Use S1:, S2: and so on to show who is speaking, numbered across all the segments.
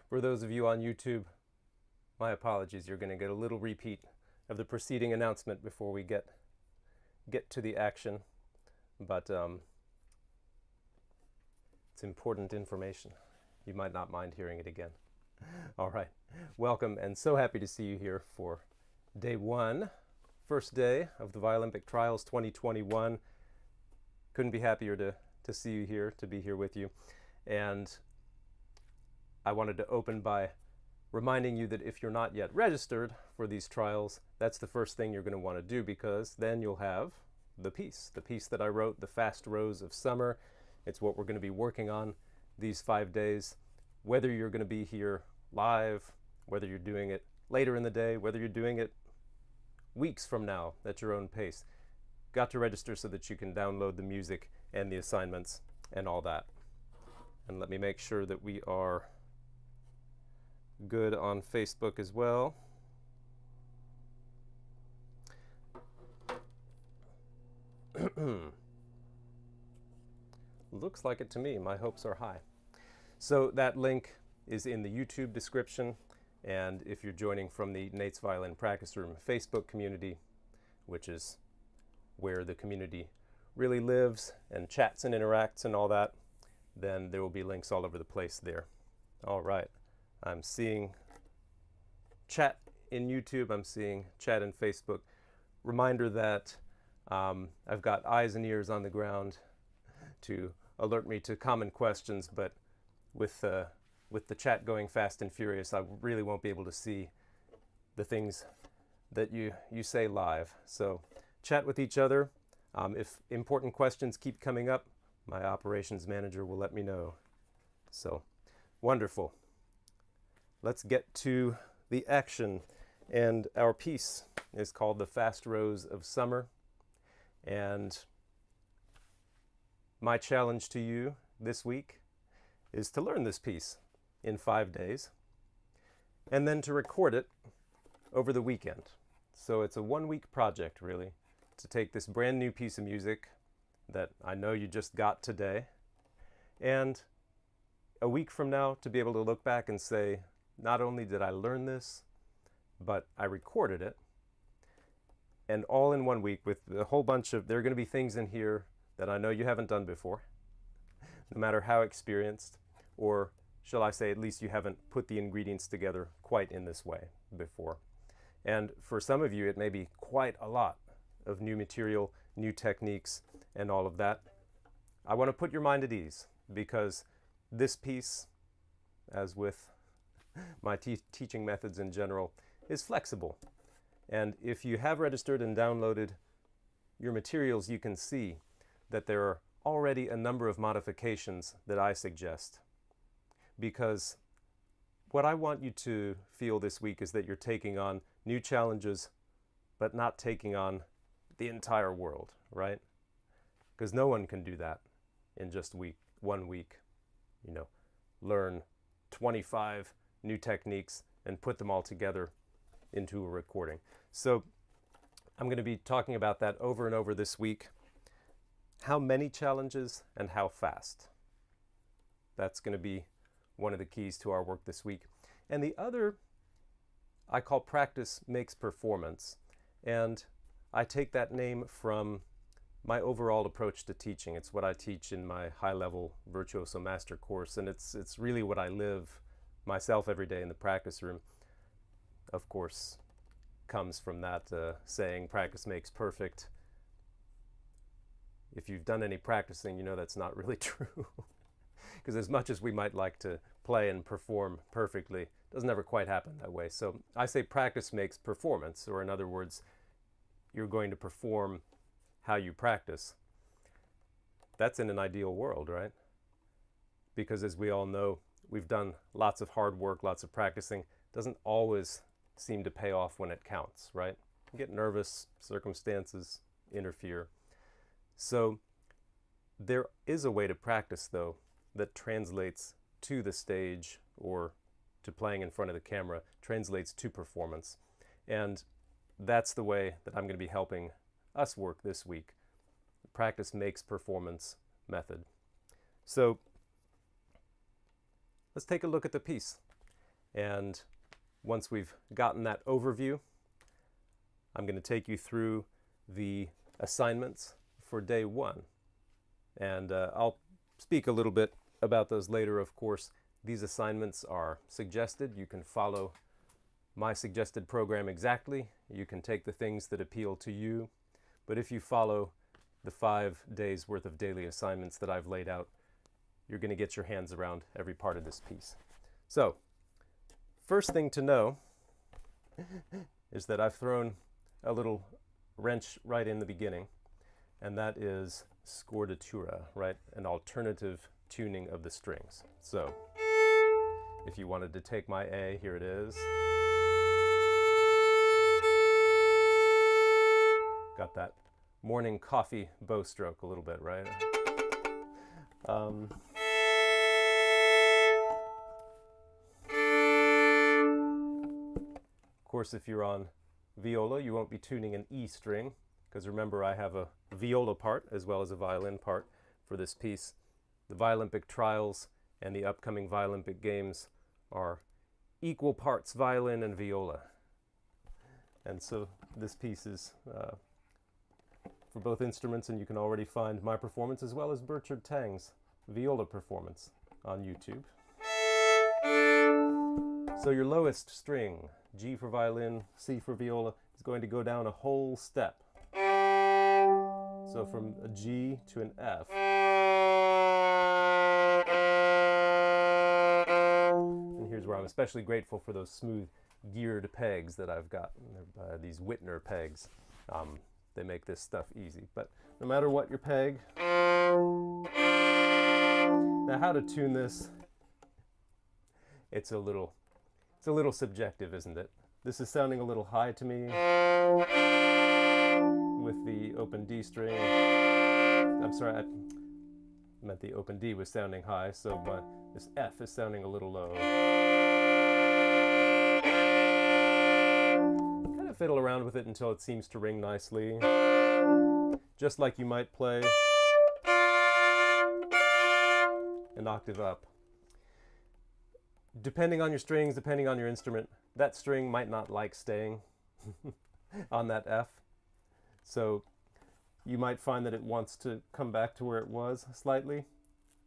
S1: For those of you on YouTube, my apologies. You're going to get a little repeat of the preceding announcement before we get to the action, but it's important information. You might not mind hearing it again. All right, welcome, and so happy to see you here for day one, first day of the Violympic Trials 2021. Couldn't be happier to see you here, to be here with you. And I wanted to open by reminding you that if you're not yet registered for these trials, that's the first thing you're going to want to do, because then you'll have the piece that I wrote, The Fast Rose of Summer. It's what we're going to be working on these 5 days. Whether you're going to be here live, whether you're doing it later in the day, whether you're doing it weeks from now at your own pace, got to register so that you can download the music and the assignments and all that. And let me make sure that we are good on Facebook as well. Looks like it to me. My hopes are high. So that link is in the YouTube description, and if you're joining from the Nate's Violin Practice Room Facebook community, which is where the community really lives and chats and interacts and all that, then there will be links all over the place there. All right. I'm seeing chat in YouTube. I'm seeing chat in Facebook. Reminder that I've got eyes and ears on the ground to alert me to common questions, but with the chat going fast and furious, I really won't be able to see the things that you say live. So chat with each other. If important questions keep coming up, my operations manager will let me know. So wonderful. Let's get to the action. And our piece is called The Fast Rose of Summer. And my challenge to you this week is to learn this piece in 5 days and then to record it over the weekend. So it's a 1-week project, really, to take this brand new piece of music that I know you just got today, and a week from now to be able to look back and say, not only did I learn this, but I recorded it, and all in 1 week with a whole bunch of, there are going to be things in here that I know you haven't done before, no matter how experienced, or shall I say, at least you haven't put the ingredients together quite in this way before. And for some of you, it may be quite a lot of new material, new techniques, and all of that. I want to put your mind at ease, because this piece, as with my teaching methods in general, is flexible. And if you have registered and downloaded your materials, you can see that there are already a number of modifications that I suggest. Because what I want you to feel this week is that you're taking on new challenges, but not taking on the entire world, right? Because no one can do that in just 1 week. You know, learn 25 new techniques and put them all together into a recording. So I'm going to be talking about that over and over this week. How many challenges and how fast? That's going to be one of the keys to our work this week. And the other I call practice makes performance. And I take that name from my overall approach to teaching. It's what I teach in my high-level Virtuoso Master course, and it's really what I live myself every day in the practice room. Of course, comes from that saying, practice makes perfect. If you've done any practicing, you know that's not really true. Because as much as we might like to play and perform perfectly, it doesn't ever quite happen that way. So I say practice makes performance, or in other words, you're going to perform how you practice. That's in an ideal world, right? Because as we all know, we've done lots of hard work, lots of practicing. It doesn't always seem to pay off when it counts, right? You get nervous, circumstances interfere. So there is a way to practice, though, that translates to the stage or to playing in front of the camera, translates to performance. And that's the way that I'm going to be helping us work this week. Practice makes performance method. So let's take a look at the piece. And once we've gotten that overview, I'm going to take you through the assignments for day 1. And I'll speak a little bit about those later, of course. These assignments are suggested. You can follow my suggested program exactly. You can take the things that appeal to you. But if you follow the 5 days worth of daily assignments that I've laid out, you're going to get your hands around every part of this piece. So, first thing to know is that I've thrown a little wrench right in the beginning, and that is scordatura, right? An alternative tuning of the strings. So, if you wanted to take my A, here it is. Got that morning coffee bow stroke a little bit, right? Of course, if you're on viola, you won't be tuning an E string, because remember I have a viola part as well as a violin part for this piece. The Violympic Trials and the upcoming Violympic Games are equal parts violin and viola. And so this piece is for both instruments, and you can already find my performance as well as Burchard Tang's viola performance on YouTube. So your lowest string, G for violin, C for viola, is going to go down a whole step. So from a G to an F. And here's where I'm especially grateful for those smooth geared pegs that I've got. These Whitner pegs. They make this stuff easy. But no matter what your peg. Now how to tune this, it's a little subjective, isn't it? This is sounding a little high to me with the open D string. I'm sorry, I meant the open D was sounding high, so this F is sounding a little low. Kind of fiddle around with it until it seems to ring nicely. Just like you might play an octave up. Depending on your strings, depending on your instrument, that string might not like staying on that F. So you might find that it wants to come back to where it was slightly.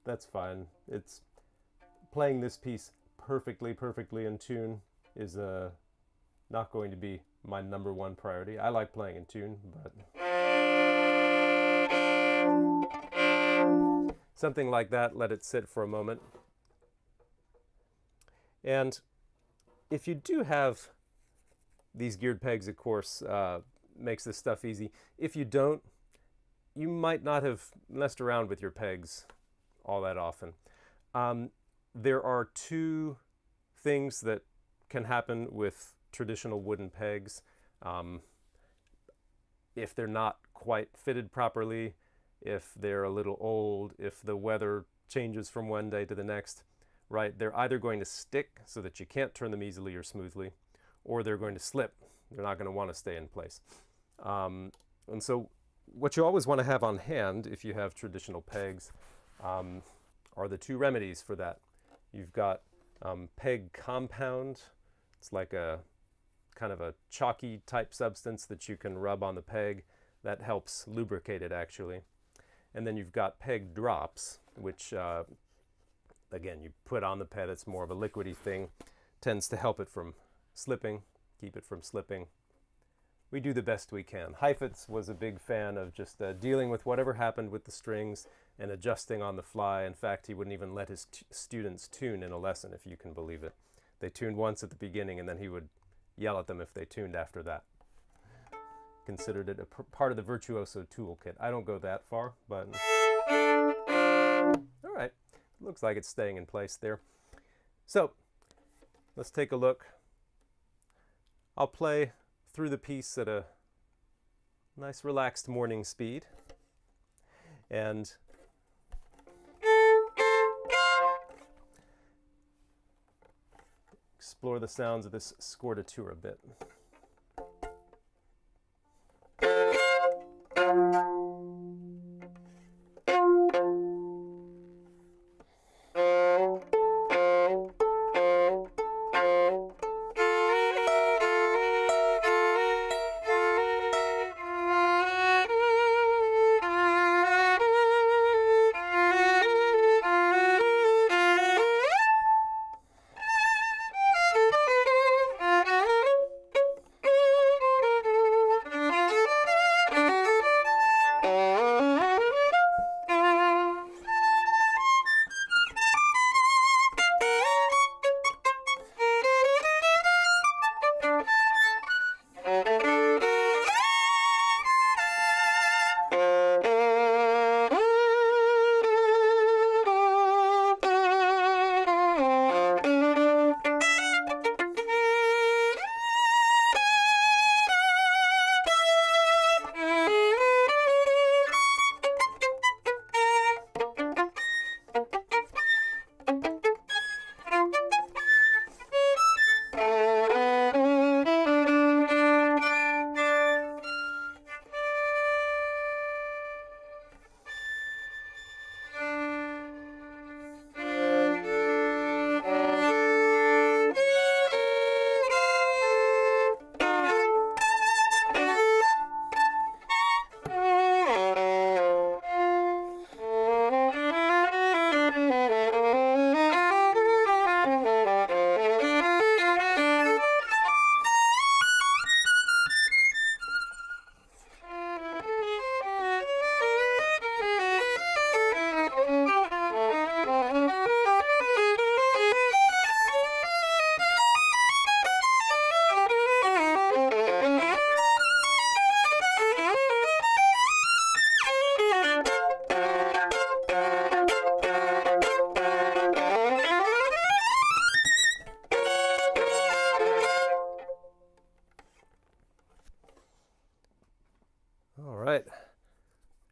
S1: That's fine. It's playing this piece perfectly in tune is not going to be my #1 priority. I like playing in tune, but something like that, let it sit for a moment. And if you do have these geared pegs, of course, makes this stuff easy. If you don't, you might not have messed around with your pegs all that often. There are 2 things that can happen with traditional wooden pegs. If they're not quite fitted properly, if they're a little old, if the weather changes from one day to the next, right, they're either going to stick so that you can't turn them easily or smoothly, or they're going to slip. They're not going to want to stay in place. And so what you always want to have on hand if you have traditional pegs are the 2 remedies for that. You've got peg compound. It's like a kind of a chalky type substance that you can rub on the peg. That helps lubricate it, actually. And then you've got peg drops, which again, you put on the peg. It's more of a liquidy thing. Tends to help it from slipping, keep it from slipping. We do the best we can. Heifetz was a big fan of just dealing with whatever happened with the strings and adjusting on the fly. In fact, he wouldn't even let his students tune in a lesson, if you can believe it. They tuned once at the beginning, and then he would yell at them if they tuned after that. Considered it a part of the virtuoso toolkit. I don't go that far, but all right. Looks like it's staying in place there. So let's take a look. I'll play through the piece at a nice relaxed morning speed, and explore the sounds of this scordatura a bit.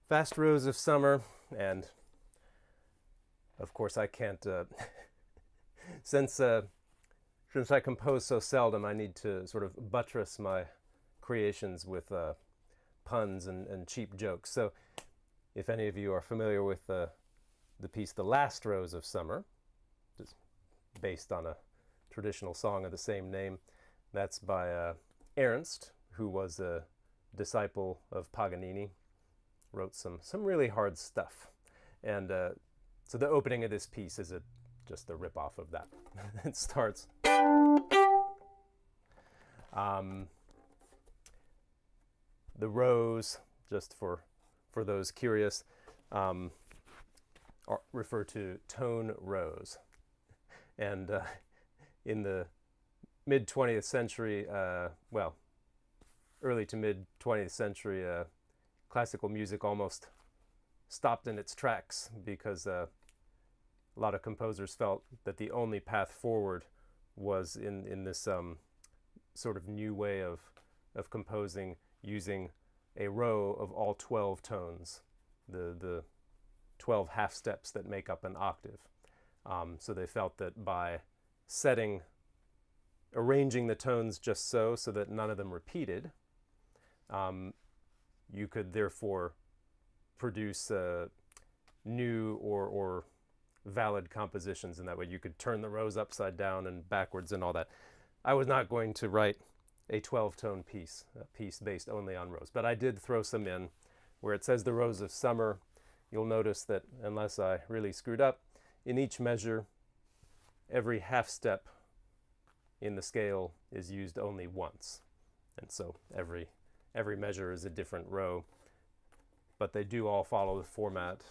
S1: Fast Rose of Summer, and of course I can't, since I compose so seldom, I need to sort of buttress my creations with puns and cheap jokes. So if any of you are familiar with the piece The Last Rose of Summer, just based on a traditional song of the same name, that's by Ernst, who was a disciple of Paganini, wrote some really hard stuff. And so the opening of this piece is just a rip-off of that. It starts... the rose, just for those curious, refer to tone rose. And in the mid-20th century, well, early to mid-20th century, classical music almost stopped in its tracks because a lot of composers felt that the only path forward was in this sort of new way of composing, using a row of all 12 tones, the 12 half steps that make up an octave. So they felt that by arranging the tones just so that none of them repeated, you could therefore produce new or valid compositions, and that way you could turn the rows upside down and backwards and all that. I was not going to write a 12-tone piece, a piece based only on rows, but I did throw some in where it says the Rose of Summer. You'll notice that, unless I really screwed up, in each measure, every half step in the scale is used only once. And so every measure is a different row, but they do all follow the format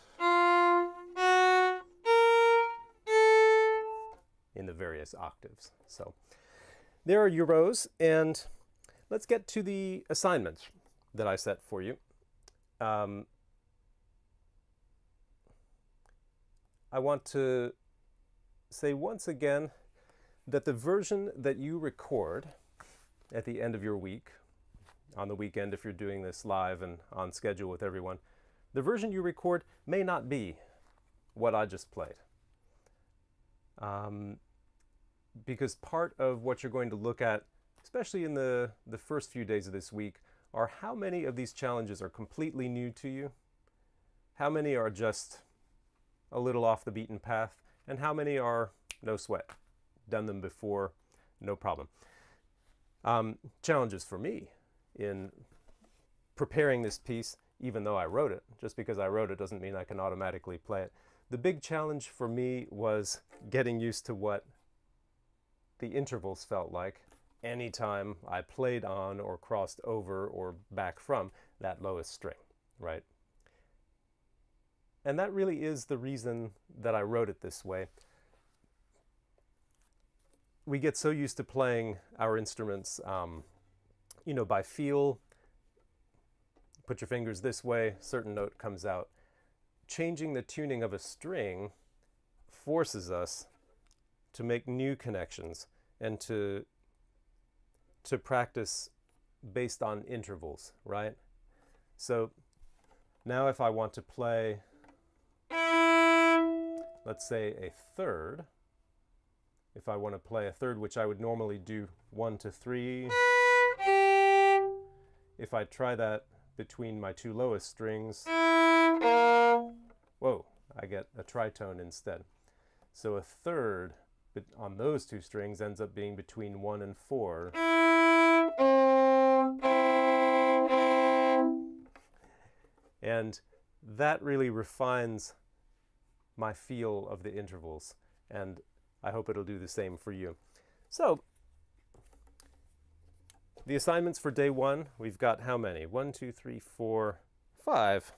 S1: in the various octaves. So there are your rows, and let's get to the assignment that I set for you. I want to say once again that the version that you record at the end of your week, on the weekend if you're doing this live and on schedule with everyone, the version you record may not be what I just played. Because part of what you're going to look at, especially in the first few days of this week, are how many of these challenges are completely new to you, how many are just a little off the beaten path, and how many are no sweat, done them before, no problem. Challenges for me in preparing this piece, even though I wrote it. Just because I wrote it doesn't mean I can automatically play it. The big challenge for me was getting used to what the intervals felt like anytime I played on or crossed over or back from that lowest string, right? And that really is the reason that I wrote it this way. We get so used to playing our instruments, by feel. Put your fingers this way, certain note comes out. Changing the tuning of a string forces us to make new connections and to practice based on intervals, right? So now if I want to play, let's say a third, if I want to play a third, which I would normally do 1 to 3, if I try that between my two lowest strings, whoa, I get a tritone instead. So a third on those two strings ends up being between 1 and 4. And that really refines my feel of the intervals, and I hope it'll do the same for you. So the assignments for day 1, we've got how many? 1, 2, 3, 4, 5.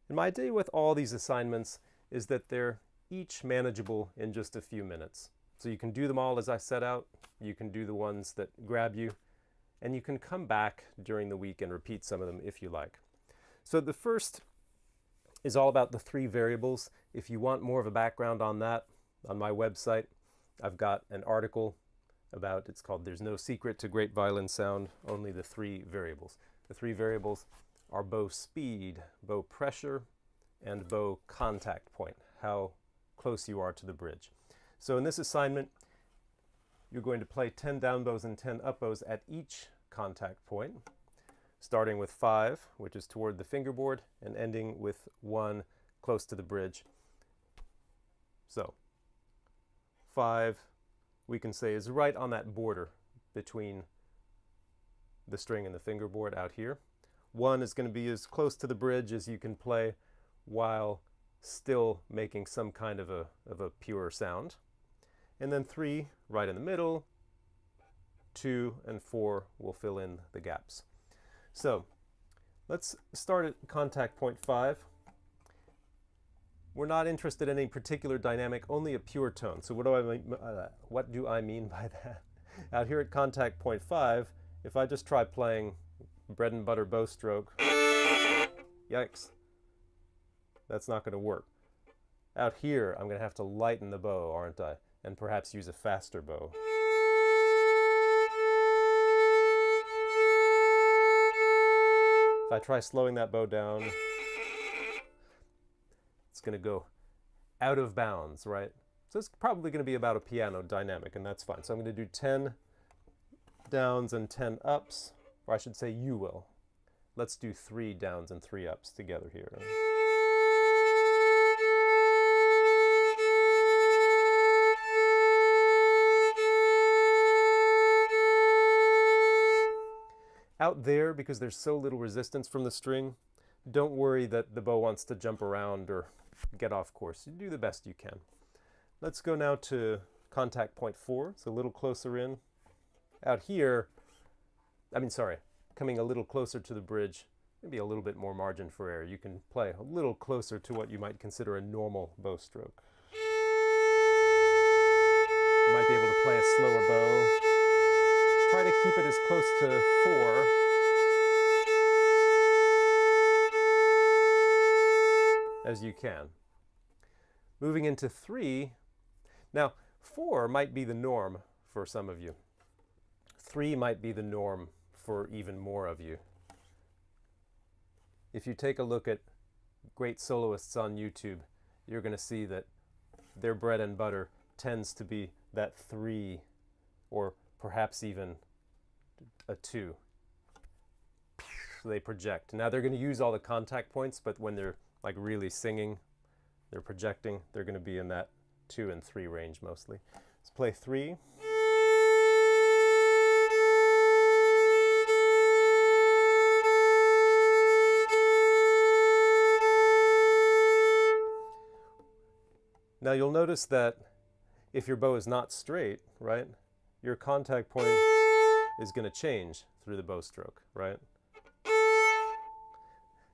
S1: And my idea with all these assignments is that they're each manageable in just a few minutes. So you can do them all as I set out, you can do the ones that grab you, and you can come back during the week and repeat some of them if you like. So the first is all about the 3 variables. If you want more of a background on that, on my website, I've got an article about, it's called There's No Secret to Great Violin Sound, Only the 3 Variables. The 3 variables are bow speed, bow pressure, and bow contact point, how close you are to the bridge. So in this assignment, you're going to play 10 down bows and 10 up bows at each contact point, starting with 5, which is toward the fingerboard, and ending with 1 close to the bridge. So 5, we can say, is right on that border between the string and the fingerboard out here. 1 is going to be as close to the bridge as you can play while still making some kind of a pure sound. And then 3 right in the middle, 2 and 4 will fill in the gaps. So let's start at contact point 5. We're not interested in any particular dynamic, only a pure tone. So what do I mean by that? Out here at contact point 5, if I just try playing bread and butter bow stroke, yikes, that's not going to work. Out here, I'm going to have to lighten the bow, aren't I? And perhaps use a faster bow. If I try slowing that bow down, it's going to go out of bounds, right? So it's probably going to be about a piano dynamic, and that's fine. So I'm going to do 10 downs and 10 ups, or I should say you will. Let's do 3 downs and 3 ups together here. Out there, because there's so little resistance from the string, don't worry that the bow wants to jump around or get off course. You do the best you can. Let's go now to contact point 4. It's a little closer in. Out here, coming a little closer to the bridge, maybe a little bit more margin for error. You can play a little closer to what you might consider a normal bow stroke. You might be able to play a slower bow. Try to keep it as close to 4 as you can. Moving into 3, now 4 might be the norm for some of you. 3 might be the norm for even more of you. If you take a look at great soloists on YouTube, you're going to see that their bread and butter tends to be that 3 or perhaps even a 2. They project. Now they're going to use all the contact points, but when they're like really singing, they're projecting, they're going to be in that 2 and 3 range mostly. Let's play 3. Now you'll notice that if your bow is not straight, right, your contact point is going to change through the bow stroke, right?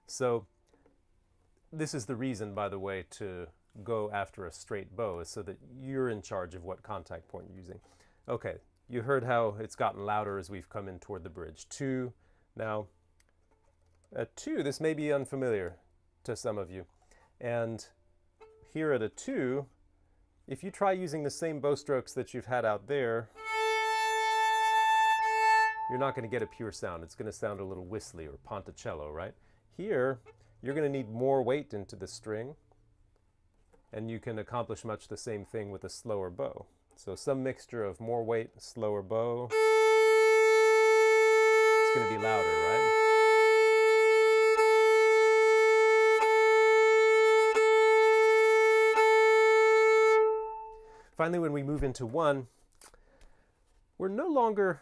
S1: So this is the reason, by the way, to go after a straight bow, is so that you're in charge of what contact point you're using. Okay, you heard how it's gotten louder as we've come in toward the bridge. 2. Now, at 2, this may be unfamiliar to some of you. And here at a 2, if you try using the same bow strokes that you've had out there, you're not going to get a pure sound. It's going to sound a little whistly or ponticello, right? Here, you're going to need more weight into the string, and you can accomplish much the same thing with a slower bow. So some mixture of more weight, slower bow. It's going to be louder, right? Finally, when we move into 1, we're no longer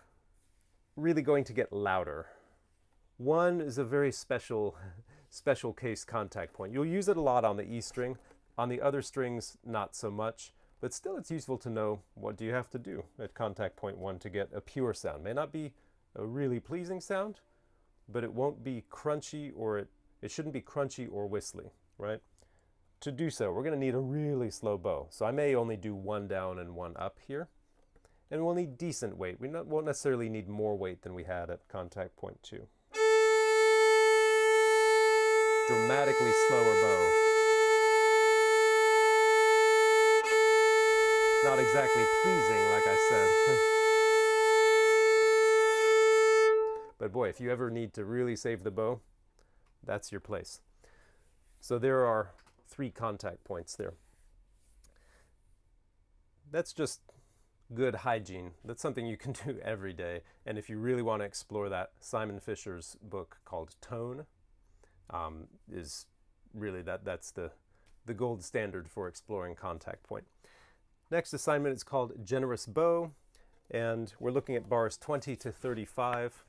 S1: really going to get louder. 1 is a very special case contact point. You'll use it a lot on the E string. On the other strings, not so much. But still, it's useful to know what do you have to do at contact point 1 to get a pure sound. May not be a really pleasing sound, but it won't be crunchy, or it shouldn't be crunchy or whistly, right? To do so, we're going to need a really slow bow. So I may only do 1 down and 1 up here. And we'll need decent weight. We won't necessarily need more weight than we had at contact point 2. Dramatically slower bow. Not exactly pleasing, like I said. But boy, if you ever need to really save the bow, That's your place. So there are 3 contact points there. That's just good hygiene. That's something you can do every day. And if you really want to explore that, Simon Fisher's book called Tone is really that's the gold standard for exploring contact point. Next assignment is called Generous Bow, and we're looking at bars 20 to 35,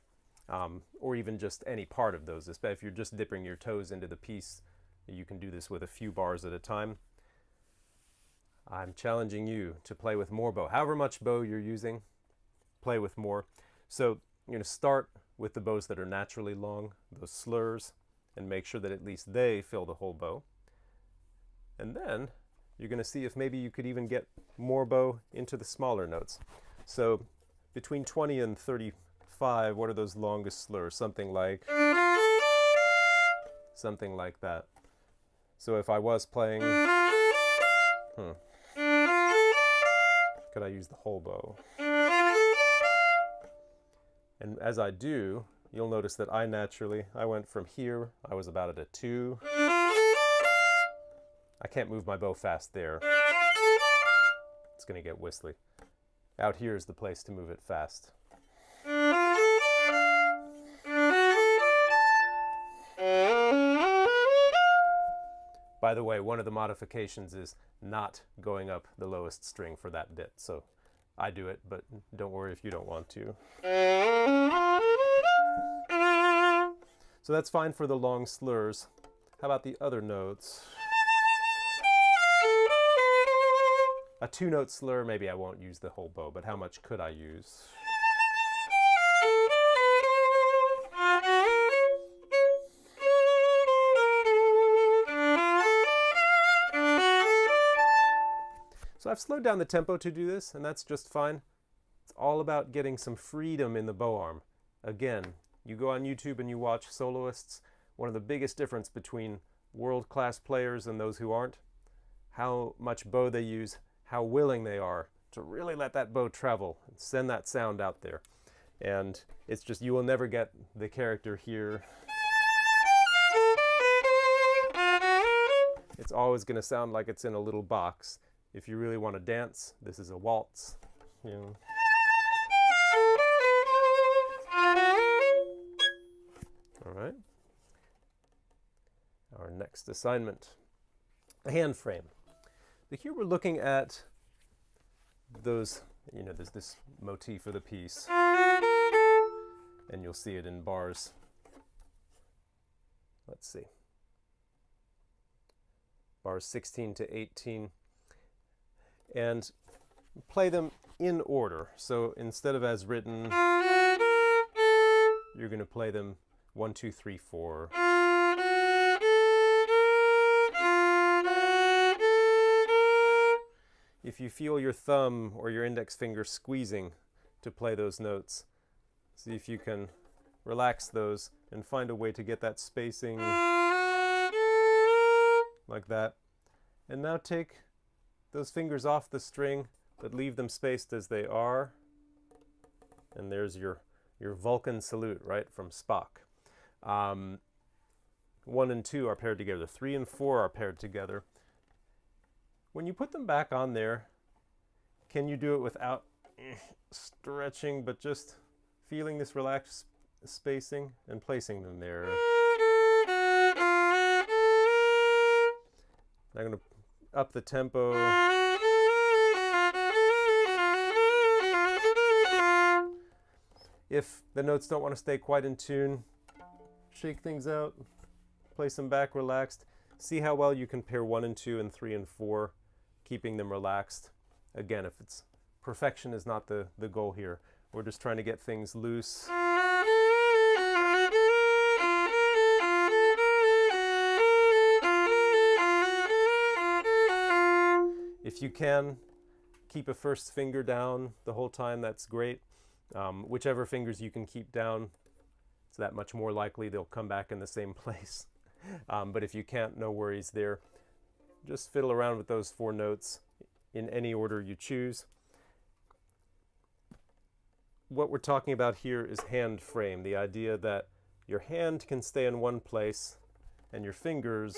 S1: or even just any part of those. If you're just dipping your toes into the piece, you can do this with a few bars at a time. I'm challenging you to play with more bow. However much bow you're using, play with more. So you're going to start with the bows that are naturally long, those slurs, and make sure that at least they fill the whole bow. And then you're going to see if maybe you could even get more bow into the smaller notes. So between 20 and 35, what are those longest slurs? Something like that. So if I was playing, could I use the whole bow? And as I do, you'll notice that I went from here, I was about at a 2. I can't move my bow fast there. It's going to get whistly. Out here is the place to move it fast. By the way, one of the modifications is not going up the lowest string for that bit. So I do it, but don't worry if you don't want to. So that's fine for the long slurs. How about the other notes? A 2-note slur, maybe I won't use the whole bow, but how much could I use? So I've slowed down the tempo to do this, and that's just fine. It's all about getting some freedom in the bow arm. Again, you go on YouTube and you watch soloists. One of the biggest difference between world-class players and those who aren't, how much bow they use, how willing they are to really let that bow travel and send that sound out there. And it's just, you will never get the character here. It's always going to sound like it's in a little box. If you really want to dance, this is a waltz. You know. All right. Our next assignment, a hand frame. But here we're looking at those, there's this motif of the piece, and you'll see it in bars. Let's see. Bars 16 to 18. And play them in order. So instead of as written, you're going to play them 1, 2, 3, 4. If you feel your thumb or your index finger squeezing to play those notes, see if you can relax those and find a way to get that spacing like that. And now take those fingers off the string, but leave them spaced as they are. And there's your Vulcan salute, right, from Spock. 1 and 2 are paired together. 3 and 4 are paired together. When you put them back on there, can you do it without stretching, but just feeling this relaxed spacing and placing them there? I'm going to up the tempo. If the notes don't want to stay quite in tune, shake things out, place them back relaxed. See how well you can pair 1 and 2 and 3 and 4, keeping them relaxed. Again, if it's perfection is not the goal here. We're just trying to get things loose. If you can, keep a first finger down the whole time, that's great. Whichever fingers you can keep down, it's that much more likely they'll come back in the same place. But if you can't, no worries there. Just fiddle around with those 4 notes in any order you choose. What we're talking about here is hand frame, the idea that your hand can stay in one place and your fingers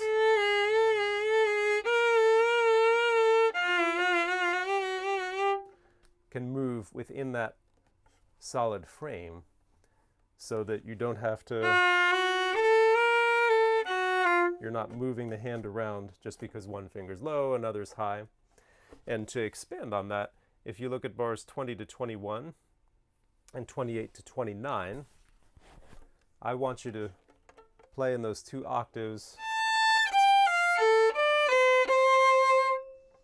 S1: can move within that solid frame so that you don't have to, you're not moving the hand around just because one finger's low, another's high. And to expand on that, if you look at bars 20 to 21 and 28 to 29, I want you to play in those 2 octaves.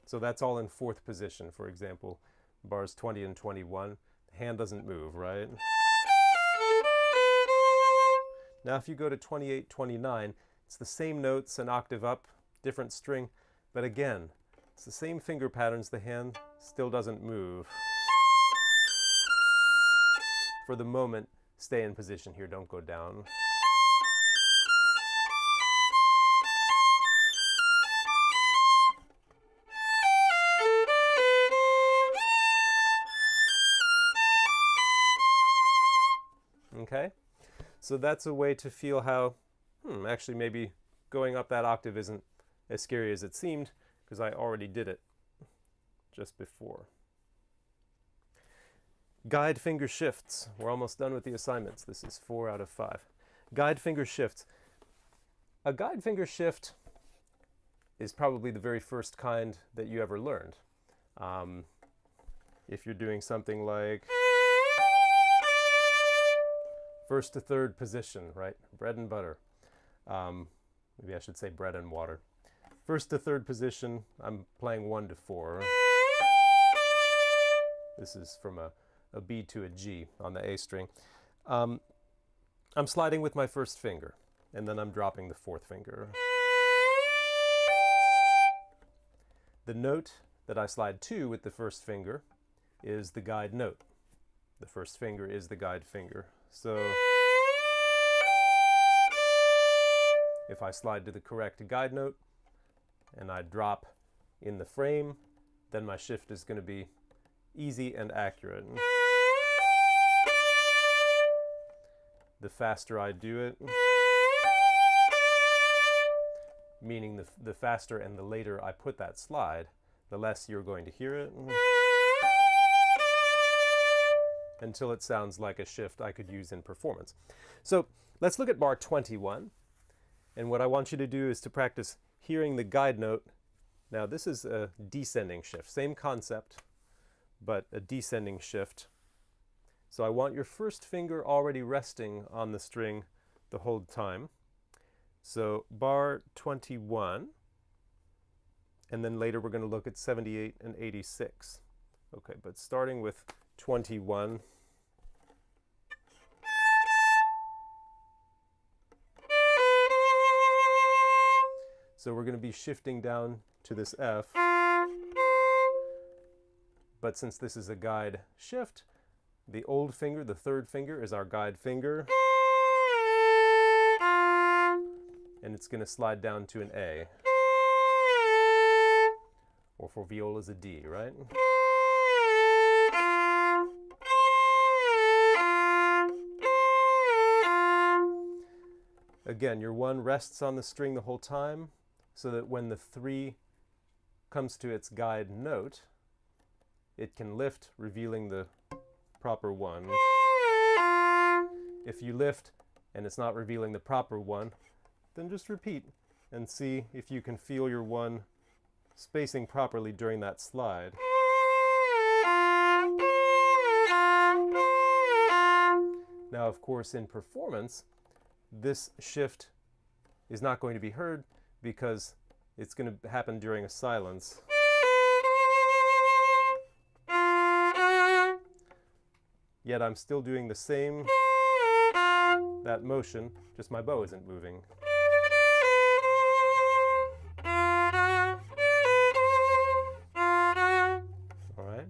S1: So that's all in 4th position, for example. Bars 20 and 21, the hand doesn't move, right? Now if you go to 28, 29, it's the same notes, an octave up, different string, but again, it's the same finger patterns, the hand still doesn't move. For the moment, stay in position here, don't go down. Okay, so that's a way to feel how, actually maybe going up that octave isn't as scary as it seemed, because I already did it just before. Guide finger shifts. We're almost done with the assignments. This is 4 out of 5. Guide finger shifts. A guide finger shift is probably the very first kind that you ever learned. If you're doing something like first to third position, right? Bread and butter. Maybe I should say bread and water. First to third position, I'm playing 1 to 4. This is from a B to a G on the A string. I'm sliding with my first finger, and then I'm dropping the 4th finger. The note that I slide to with the first finger is the guide note. The first finger is the guide finger. So if I slide to the correct guide note and I drop in the frame, then my shift is going to be easy and accurate. The faster I do it, meaning the faster and the later I put that slide, the less you're going to hear it, until it sounds like a shift I could use in performance. So let's look at bar 21. And what I want you to do is to practice hearing the guide note. Now this is a descending shift, same concept, but a descending shift. So I want your first finger already resting on the string the whole time. So bar 21, and then later we're going to look at 78 and 86. Okay, but starting with 21. So we're going to be shifting down to this F. But since this is a guide shift, the old finger, the 3rd finger, is our guide finger. And it's going to slide down to an A. Or for violas, a D, right? Again, your 1 rests on the string the whole time, so that when the 3 comes to its guide note, it can lift, revealing the proper 1. If you lift and it's not revealing the proper 1, then just repeat and see if you can feel your 1 spacing properly during that slide. Now, of course, in performance, this shift is not going to be heard because it's going to happen during a silence. Yet I'm still doing the same, that motion, just my bow isn't moving. All right.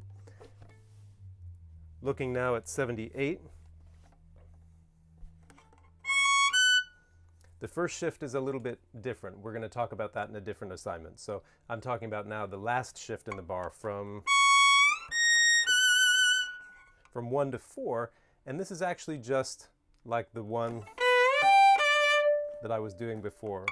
S1: Looking now at 78. The first shift is a little bit different. We're going to talk about that in a different assignment. So I'm talking about now the last shift in the bar from 1 to 4, and this is actually just like the one that I was doing before.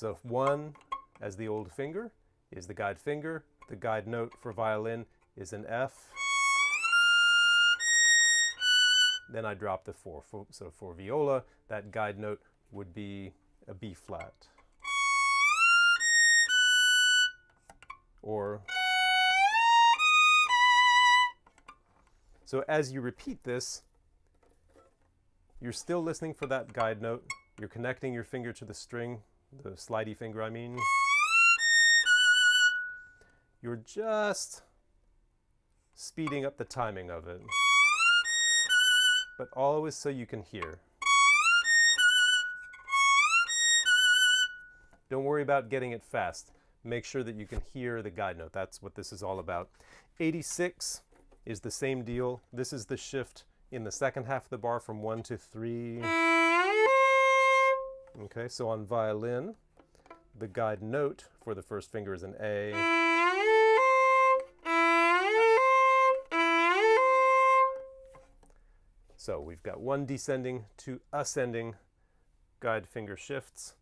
S1: So 1 as the old finger is the guide finger. The guide note for violin is an F. Then I drop the 4. So for viola, that guide note would be a B flat. Or so as you repeat this, you're still listening for that guide note. You're connecting your finger to the string, the slidey finger I mean. You're just speeding up the timing of it, but always so you can hear. Don't worry about getting it fast. Make sure that you can hear the guide note. That's what this is all about. 86 is the same deal. This is the shift in the second half of the bar from 1 to 3. Okay, so on violin, the guide note for the first finger is an A. So we've got 1 descending, 2 ascending guide finger shifts.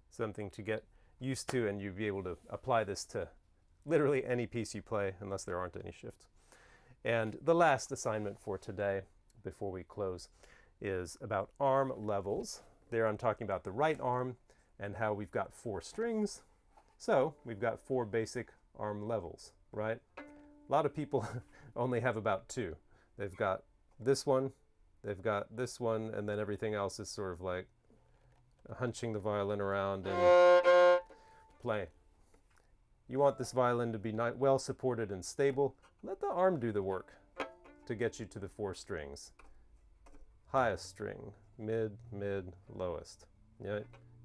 S1: Something to get used to, and you'll be able to apply this to literally any piece you play, unless there aren't any shifts. And the last assignment for today, before we close, is about arm levels. There I'm talking about the right arm and how we've got 4 strings. So we've got 4 basic arm levels, right? A lot of people only have about 2. They've got this one, they've got this one, and then everything else is sort of like hunching the violin around and playing. You want this violin to be well supported and stable. Let the arm do the work to get you to the 4 strings. Highest string, mid, mid, lowest. Yeah?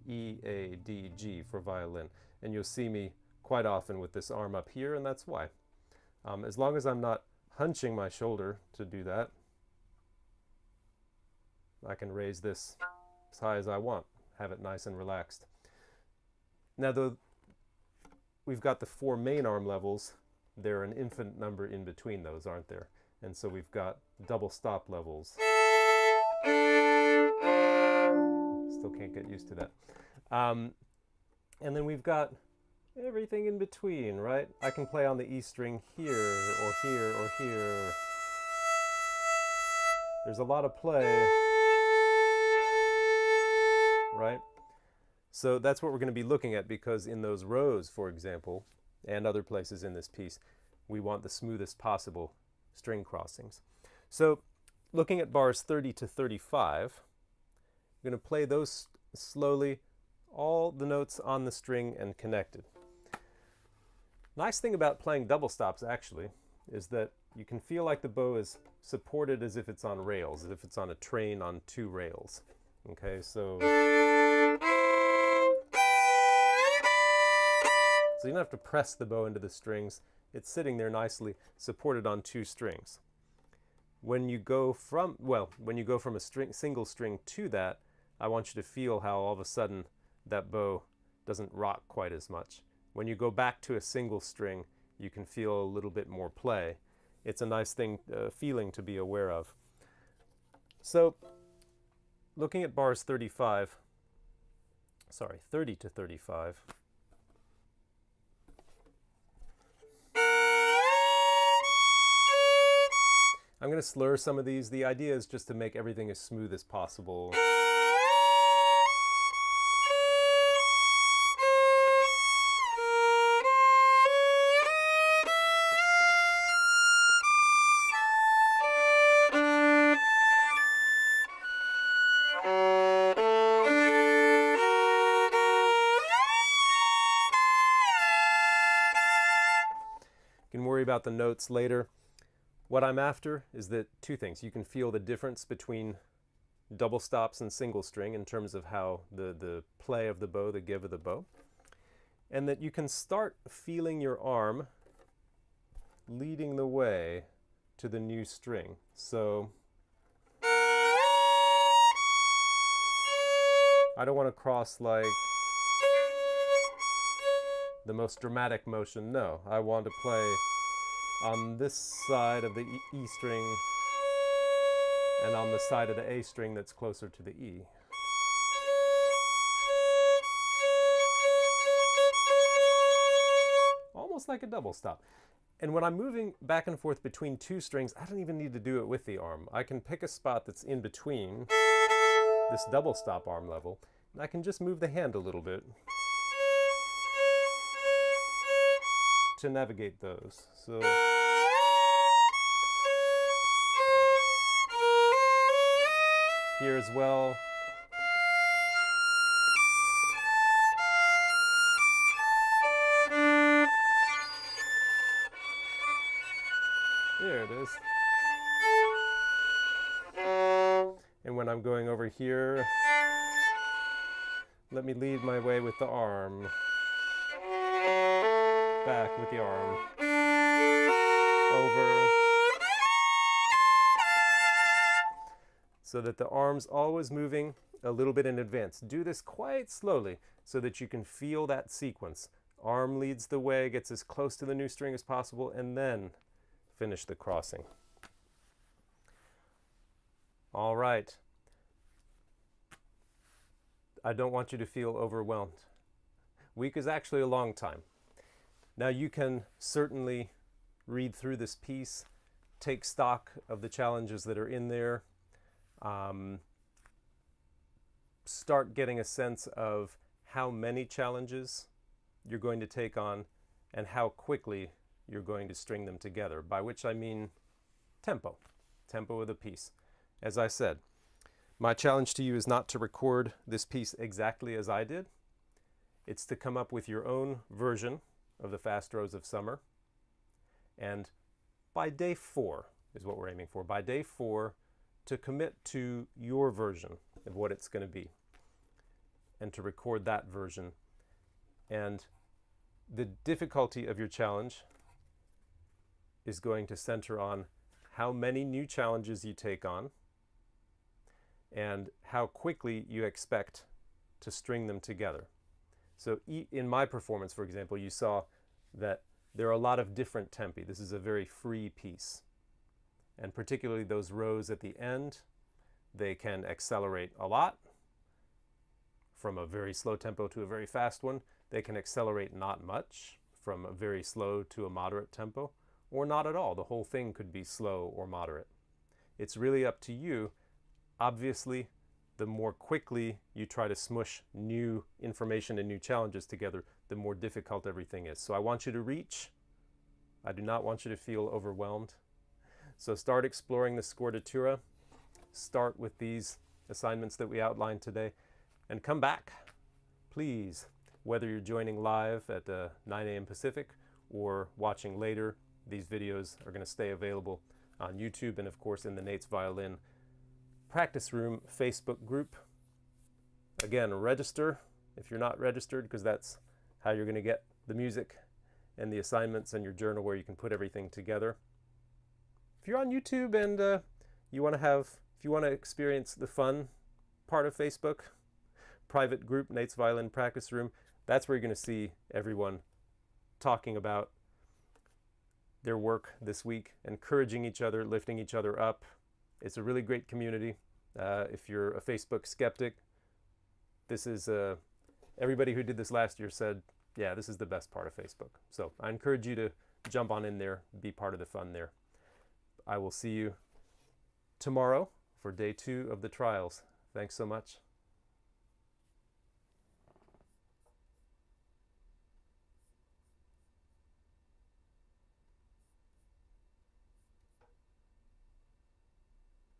S1: E, A, D, G for violin. And you'll see me quite often with this arm up here, and that's why. As long as I'm not hunching my shoulder to do that, I can raise this as high as I want, have it nice and relaxed. Now, we've got the 4 main arm levels. There are an infinite number in between those, aren't there? And so we've got double stop levels. Still can't get used to that. And then we've got everything in between, right? I can play on the E string here, or here, or here. There's a lot of play, right? So that's what we're going to be looking at, because in those rows, for example, and other places in this piece, we want the smoothest possible string crossings. So looking at bars 30 to 35, I'm going to play those slowly, all the notes on the string and connected. Nice thing about playing double stops, actually, is that you can feel like the bow is supported as if it's on rails, as if it's on a train on 2 rails. Okay, so you don't have to press the bow into the strings. It's sitting there nicely, supported on 2 strings. When you go from a single string to that, I want you to feel how all of a sudden that bow doesn't rock quite as much. When you go back to a single string, you can feel a little bit more play. It's a nice feeling to be aware of. So, looking at bars 30 to 35, I'm going to slur some of these. The idea is just to make everything as smooth as possible. You can worry about the notes later. What I'm after is that 2 things. You can feel the difference between double stops and single string in terms of how the play of the bow, the give of the bow. And that you can start feeling your arm leading the way to the new string. So I don't want to cross like the most dramatic motion. No, I want to play on this side of the E string and on the side of the A string that's closer to the E. almost like a double stop. And when I'm moving back and forth between two strings, I don't even need to do it with the arm. I can pick a spot that's in between this double stop arm level, and I can just move the hand a little bit to navigate those. So here as well. There it is. And when I'm going over here, let me lead my way with the arm. Back with the arm. Over. So that the arm's always moving a little bit in advance. Do this quite slowly so that you can feel that sequence. Arm leads the way, gets as close to the new string as possible, and then finish the crossing. All right. I don't want you to feel overwhelmed. Week is actually a long time. Now you can certainly read through this piece, take stock of the challenges that are in there, start getting a sense of how many challenges you're going to take on and how quickly you're going to string them together, by which I mean tempo of the piece. As I said, my challenge to you is not to record this piece exactly as I did. It's to come up with your own version of the Fast Rose of Summer. And by day 4 is what we're aiming for. By day 4, to commit to your version of what it's going to be and to record that version. And the difficulty of your challenge is going to center on how many new challenges you take on and how quickly you expect to string them together. So in my performance, for example, you saw that there are a lot of different tempi. This is a very free piece. And particularly those rows at the end, they can accelerate a lot from a very slow tempo to a very fast one. They can accelerate not much from a very slow to a moderate tempo, or not at all. The whole thing could be slow or moderate. It's really up to you. Obviously, the more quickly you try to smush new information and new challenges together, the more difficult everything is. So I want you to reach. I do not want you to feel overwhelmed. So start exploring the scordatura. Start with these assignments that we outlined today, and come back, please, whether you're joining live at 9 a.m. Pacific or watching later. These videos are going to stay available on YouTube and, of course, in the Nate's Violin Practice Room Facebook group. Again, register if you're not registered, because that's how you're going to get the music and the assignments and your journal where you can put everything together. If you're on YouTube and if you want to experience the fun part of Facebook, private group, Nate's Violin Practice Room, that's where you're going to see everyone talking about their work this week, encouraging each other, lifting each other up. It's a really great community. If you're a Facebook skeptic, this is, everybody who did this last year said, yeah, this is the best part of Facebook. So I encourage you to jump on in there, be part of the fun there. I will see you tomorrow for day 2 of the trials. Thanks so much.